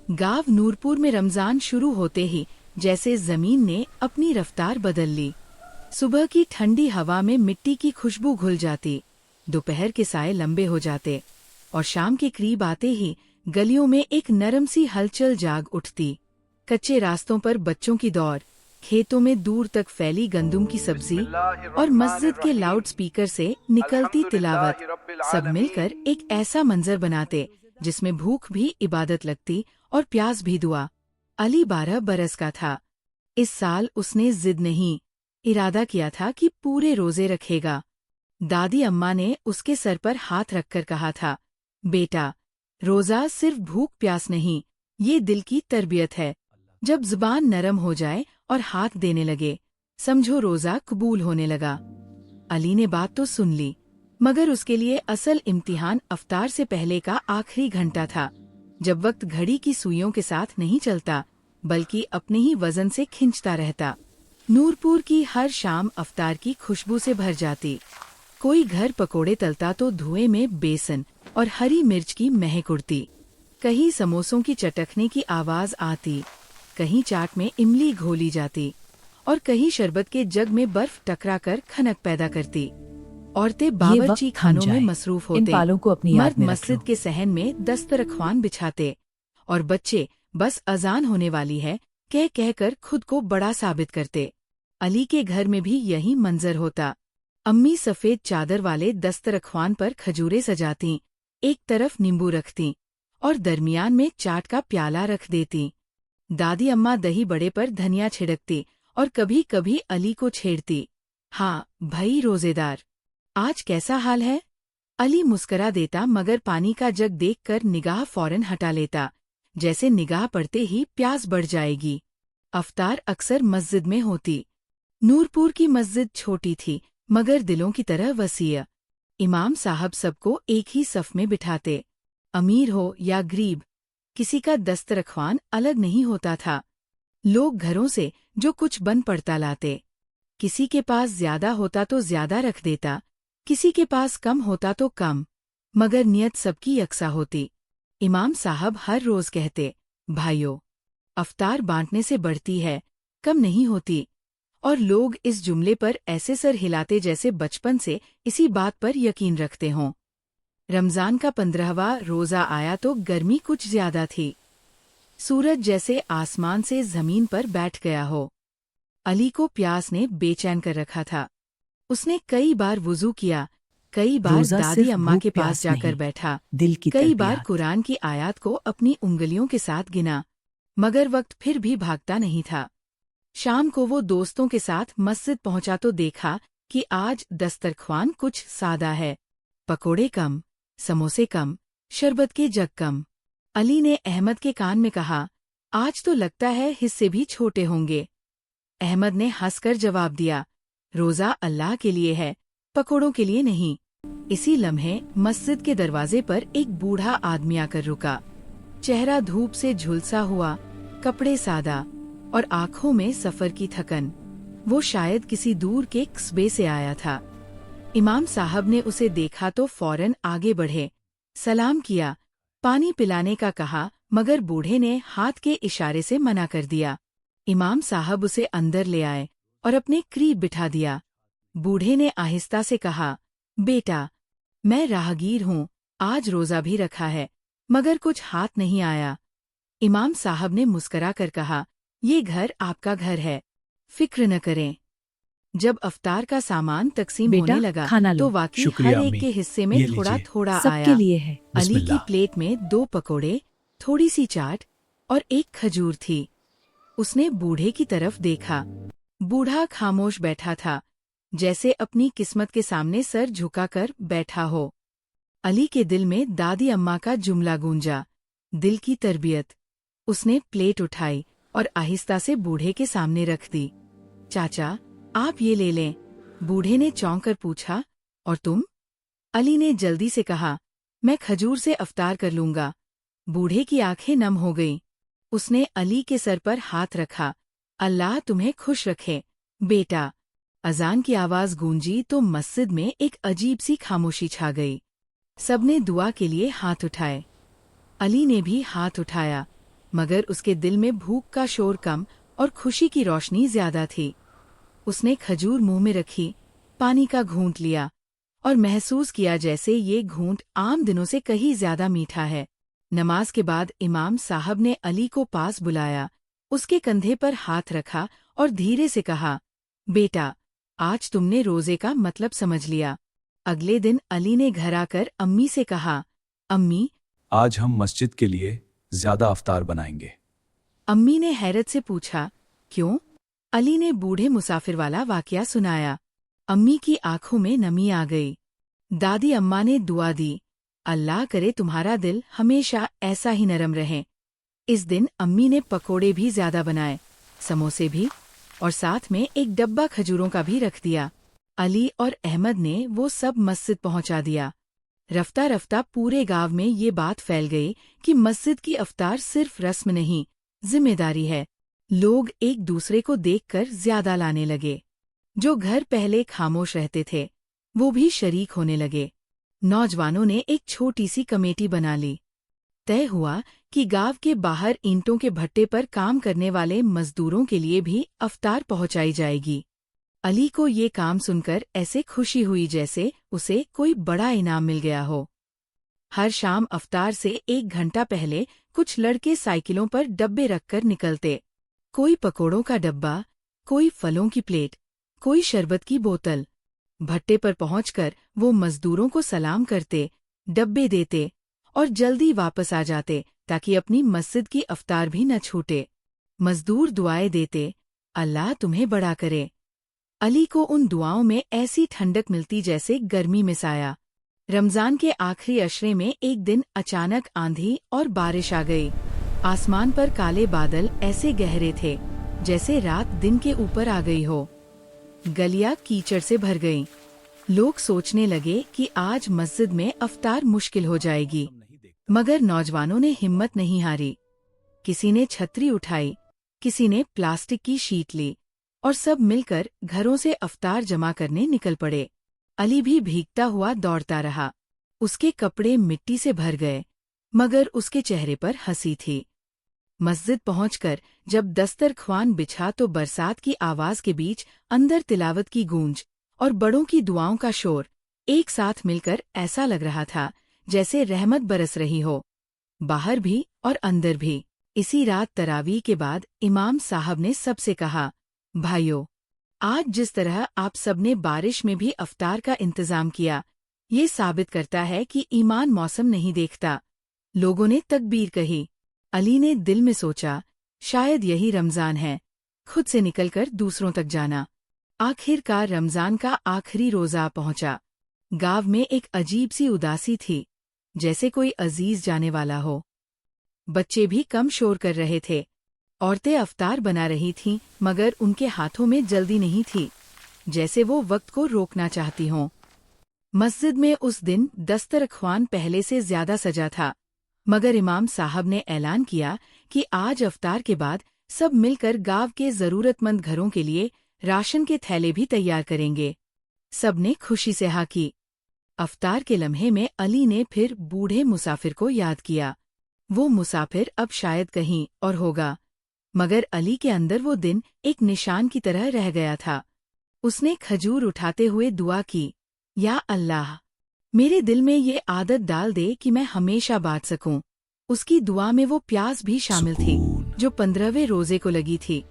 गांव नूरपुर में रमजान शुरू होते ही जैसे जमीन ने अपनी रफ्तार बदल ली। सुबह की ठंडी हवा में मिट्टी की खुशबू घुल जाती, दोपहर के साए लंबे हो जाते और शाम के करीब आते ही गलियों में एक नरम सी हलचल जाग उठती। कच्चे रास्तों पर बच्चों की दौड़, खेतों में दूर तक फैली गंदम की सब्जी और मस्जिद के लाउड स्पीकर से निकलती तिलावत, सब मिलकर एक ऐसा मंजर बनाते जिसमें भूख भी इबादत लगती और प्यास भी दुआ। अली 12 बरस का था। इस साल उसने जिद नहीं, इरादा किया था कि पूरे रोजे रखेगा। दादी अम्मा ने उसके सर पर हाथ रखकर कहा था, बेटा, रोजा सिर्फ भूख प्यास नहीं, ये दिल की तरबियत है। जब जुबान नरम हो जाए और हाथ देने लगे, समझो रोजा कबूल होने लगा। अली ने बात तो सुन ली, मगर उसके लिए असल इम्तिहान अफ्तार से पहले का आखिरी घंटा था, जब वक्त घड़ी की सुइयों के साथ नहीं चलता बल्कि अपने ही वजन से खिंचता रहता। नूरपुर की हर शाम अफ्तार की खुशबू से भर जाती। कोई घर पकोड़े तलता तो धुएं में बेसन और हरी मिर्च की महक उड़ती। कहीं समोसों की चटकने की आवाज आती, कहीं चाट में इमली घोली जाती और कहीं शरबत के जग में बर्फ टकराकर खनक पैदा करती। औरतें बावर्ची खानों में मसरूफ होते, मर्द मस्जिद के सहन में दस्तरख्वान बिछाते और बच्चे बस अजान होने वाली है कह कहकर खुद को बड़ा साबित करते। अली के घर में भी यही मंजर होता। अम्मी सफेद चादर वाले दस्तरख्वान पर खजूरें सजाती, एक तरफ नींबू रखती और दरमियान में चाट का प्याला रख देती। दादी अम्मा दही बड़े पर धनिया छिड़कती और कभी कभी अली को छेड़ती, हाँ भाई रोजेदार, आज कैसा हाल है? अली मुस्करा देता मगर पानी का जग देखकर निगाह फौरन हटा लेता, जैसे निगाह पड़ते ही प्यास बढ़ जाएगी। अफ्तार अक्सर मस्जिद में होती। नूरपुर की मस्जिद छोटी थी मगर दिलों की तरह वसीय। इमाम साहब सबको एक ही सफ में बिठाते, अमीर हो या गरीब, किसी का दस्तरख्वान अलग नहीं होता था। लोग घरों से जो कुछ बन पड़ता लाते, किसी के पास ज्यादा होता तो ज्यादा रख देता, किसी के पास कम होता तो कम, मगर नियत सबकी यकसा होती। इमाम साहब हर रोज कहते, भाइयों, अफ्तार बांटने से बढ़ती है, कम नहीं होती। और लोग इस जुमले पर ऐसे सर हिलाते जैसे बचपन से इसी बात पर यकीन रखते हों। रमजान का 15वां रोजा आया तो गर्मी कुछ ज्यादा थी। सूरज जैसे आसमान से जमीन पर बैठ गया हो। अली को प्यास ने बेचैन कर रखा था। उसने कई बार वुजू किया, कई बार दादी अम्मा के पास जाकर बैठा, कई बार कुरान की आयत को अपनी उंगलियों के साथ गिना, मगर वक्त फिर भी भागता नहीं था। शाम को वो दोस्तों के साथ मस्जिद पहुंचा तो देखा कि आज दस्तरख्वान कुछ सादा है, पकोड़े कम, समोसे कम, शरबत के जग कम। अली ने अहमद के कान में कहा, आज तो लगता है हिस्से भी छोटे होंगे। अहमद ने हंसकर जवाब दिया, रोजा अल्लाह के लिए है, पकोड़ों के लिए नहीं। इसी लम्हे मस्जिद के दरवाजे पर एक बूढ़ा आदमी आकर रुका। चेहरा धूप से झुलसा हुआ, कपड़े सादा और आंखों में सफर की थकन। वो शायद किसी दूर के कस्बे से आया था। इमाम साहब ने उसे देखा तो फौरन आगे बढ़े, सलाम किया, पानी पिलाने का कहा, मगर बूढ़े ने हाथ के इशारे से मना कर दिया। इमाम साहब उसे अंदर ले आए और अपने करीब बिठा दिया। बूढ़े ने आहिस्ता से कहा, बेटा, मैं राहगीर हूँ, आज रोजा भी रखा है, मगर कुछ हाथ नहीं आया। इमाम साहब ने मुस्करा कर कहा, ये घर आपका घर है, फिक्र न करें। जब अफ्तार का सामान तकसीम होने लगा तो वाकई हर एक के हिस्से में थोड़ा थोड़ा आया। लिए है। अली की प्लेट में 2 पकोड़े, थोड़ी सी चाट और एक खजूर थी। उसने बूढ़े की तरफ देखा। बूढ़ा खामोश बैठा था, जैसे अपनी किस्मत के सामने सर झुकाकर बैठा हो। अली के दिल में दादी अम्मा का जुमला गूंजा, दिल की तरबियत। उसने प्लेट उठाई और आहिस्ता से बूढ़े के सामने रख दी। चाचा, आप ये ले लें। बूढ़े ने चौंक कर पूछा, और तुम? अली ने जल्दी से कहा, मैं खजूर से अफ्तार कर लूंगा। बूढ़े की आंखें नम हो गईं। उसने अली के सर पर हाथ रखा, अल्लाह तुम्हें खुश रखे, बेटा। अजान की आवाज गूंजी तो मस्जिद में एक अजीब सी खामोशी छा गई। सबने दुआ के लिए हाथ उठाए। अली ने भी हाथ उठाया, मगर उसके दिल में भूख का शोर कम और खुशी की रोशनी ज्यादा थी। उसने खजूर मुंह में रखी, पानी का घूंट लिया और महसूस किया जैसे ये घूंट आम दिनों से कहीं ज्यादा मीठा है। नमाज के बाद इमाम साहब ने अली को पास बुलाया, उसके कंधे पर हाथ रखा और धीरे से कहा, बेटा, आज तुमने रोजे का मतलब समझ लिया। अगले दिन अली ने घर आकर अम्मी से कहा, अम्मी, आज हम मस्जिद के लिए ज्यादा अफ्तार बनाएंगे। अम्मी ने हैरत से पूछा, क्यों? अली ने बूढ़े मुसाफिर वाला वाकया सुनाया। अम्मी की आंखों में नमी आ गई। दादी अम्मा ने दुआ दी, अल्लाह करे तुम्हारा दिल हमेशा ऐसा ही नरम रहे। इस दिन अम्मी ने पकोड़े भी ज्यादा बनाए, समोसे भी, और साथ में एक डब्बा खजूरों का भी रख दिया। अली और अहमद ने वो सब मस्जिद पहुंचा दिया। रफ्ता रफ्ता पूरे गांव में ये बात फैल गई कि मस्जिद की अफ्तार सिर्फ रस्म नहीं, जिम्मेदारी है। लोग एक दूसरे को देखकर ज्यादा लाने लगे। जो घर पहले खामोश रहते थे, वो भी शरीक होने लगे। नौजवानों ने एक छोटी सी कमेटी बना ली। तय हुआ कि गांव के बाहर ईंटों के भट्टे पर काम करने वाले मजदूरों के लिए भी अफ्तार पहुंचाई जाएगी। अली को ये काम सुनकर ऐसे खुशी हुई जैसे उसे कोई बड़ा इनाम मिल गया हो। हर शाम अफ्तार से 1 घंटा पहले कुछ लड़के साइकिलों पर डब्बे रखकर निकलते। कोई पकोड़ों का डब्बा, कोई फलों की प्लेट, कोई शरबत की बोतल। भट्टे पर पहुंचकर वो मजदूरों को सलाम करते, डब्बे देते और जल्दी वापस आ जाते ताकि अपनी मस्जिद की अफ्तार भी न छूटे। मजदूर दुआएं देते, अल्लाह तुम्हें बड़ा करे। अली को उन दुआओं में ऐसी ठंडक मिलती जैसे गर्मी में साया। रमजान के आखिरी अशरे में एक दिन अचानक आंधी और बारिश आ गई। आसमान पर काले बादल ऐसे गहरे थे जैसे रात दिन के ऊपर आ गई हो। गलियां कीचड़ से भर गईं। लोग सोचने लगे कि आज मस्जिद में अफ्तार मुश्किल हो जाएगी, मगर नौजवानों ने हिम्मत नहीं हारी। किसी ने छतरी उठाई, किसी ने प्लास्टिक की शीट ली और सब मिलकर घरों से अफ्तार जमा करने निकल पड़े। अली भी भीगता हुआ दौड़ता रहा। उसके कपड़े मिट्टी से भर गए, मगर उसके चेहरे पर हंसी थी। मस्जिद पहुंचकर जब दस्तरख्वान बिछा तो बरसात की आवाज के बीच अंदर तिलावत की गूंज और बड़ों की दुआओं का शोर एक साथ मिलकर ऐसा लग रहा था जैसे रहमत बरस रही हो, बाहर भी और अंदर भी। इसी रात तरावीह के बाद इमाम साहब ने सबसे कहा, भाइयों, आज जिस तरह आप सबने बारिश में भी अफ्तार का इंतजाम किया, ये साबित करता है कि ईमान मौसम नहीं देखता। लोगों ने तकबीर कही। अली ने दिल में सोचा, शायद यही रमजान है, खुद से निकलकर दूसरों तक जाना। आखिरकार रमजान का आखिरी रोजा पहुंचा। गांव में एक अजीब सी उदासी थी, जैसे कोई अजीज जाने वाला हो। बच्चे भी कम शोर कर रहे थे। औरतें अफ्तार बना रही थीं, मगर उनके हाथों में जल्दी नहीं थी, जैसे वो वक्त को रोकना चाहती हों। मस्जिद में उस दिन दस्तरख्वान पहले से ज्यादा सजा था, मगर इमाम साहब ने ऐलान किया कि आज अफ्तार के बाद सब मिलकर गांव के जरूरतमंद घरों के लिए राशन के थैले भी तैयार करेंगे। सबने खुशी से हाँ की। अफ्तार के लम्हे में अली ने फिर बूढ़े मुसाफिर को याद किया। वो मुसाफिर अब शायद कहीं और होगा, मगर अली के अंदर वो दिन एक निशान की तरह रह गया था। उसने खजूर उठाते हुए दुआ की, या अल्लाह, मेरे दिल में ये आदत डाल दे कि मैं हमेशा बांट सकूं। उसकी दुआ में वो प्यास भी शामिल थी जो 15वें रोजे को लगी थी।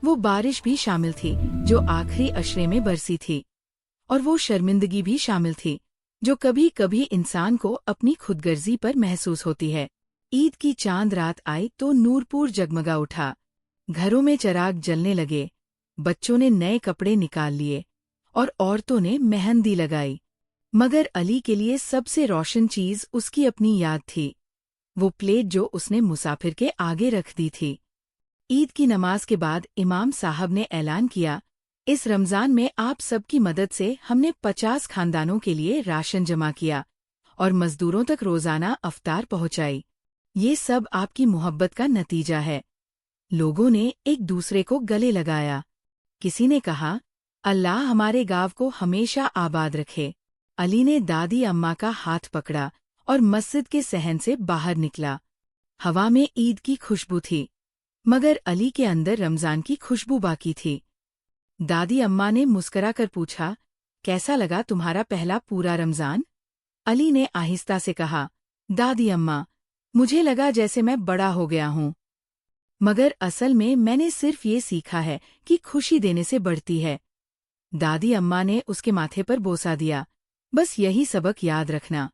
वो बारिश भी शामिल थी जो आखिरी अशरे में बरसी थी, और वो शर्मिंदगी भी शामिल थी जो कभी कभी इंसान को अपनी खुदगर्जी पर महसूस होती है। ईद की चांद रात आई तो नूरपुर जगमगा उठा। घरों में चिराग जलने लगे, बच्चों ने नए कपड़े निकाल लिए और औरतों ने मेहंदी लगाई। मगर अली के लिए सबसे रोशन चीज उसकी अपनी याद थी, वो प्लेट जो उसने मुसाफिर के आगे रख दी थी। ईद की नमाज के बाद इमाम साहब ने ऐलान किया, इस रमजान में आप सबकी मदद से हमने 50 खानदानों के लिए राशन जमा किया और मजदूरों तक रोजाना अफ्तार पहुंचाई। ये सब आपकी मोहब्बत का नतीजा है। लोगों ने एक दूसरे को गले लगाया। किसी ने कहा, अल्लाह हमारे गांव को हमेशा आबाद रखे। अली ने दादी अम्मा का हाथ पकड़ा और मस्जिद के सहन से बाहर निकला। हवा में ईद की खुशबू थी, मगर अली के अंदर रमजान की खुशबू बाकी थी। दादी अम्मा ने मुस्कुराकर पूछा, कैसा लगा तुम्हारा पहला पूरा रमजान? अली ने आहिस्ता से कहा, दादी अम्मा, मुझे लगा जैसे मैं बड़ा हो गया हूँ। मगर असल में मैंने सिर्फ ये सीखा है कि खुशी देने से बढ़ती है। दादी अम्मा ने उसके माथे पर बोसा दिया, बस यही सबक याद रखना,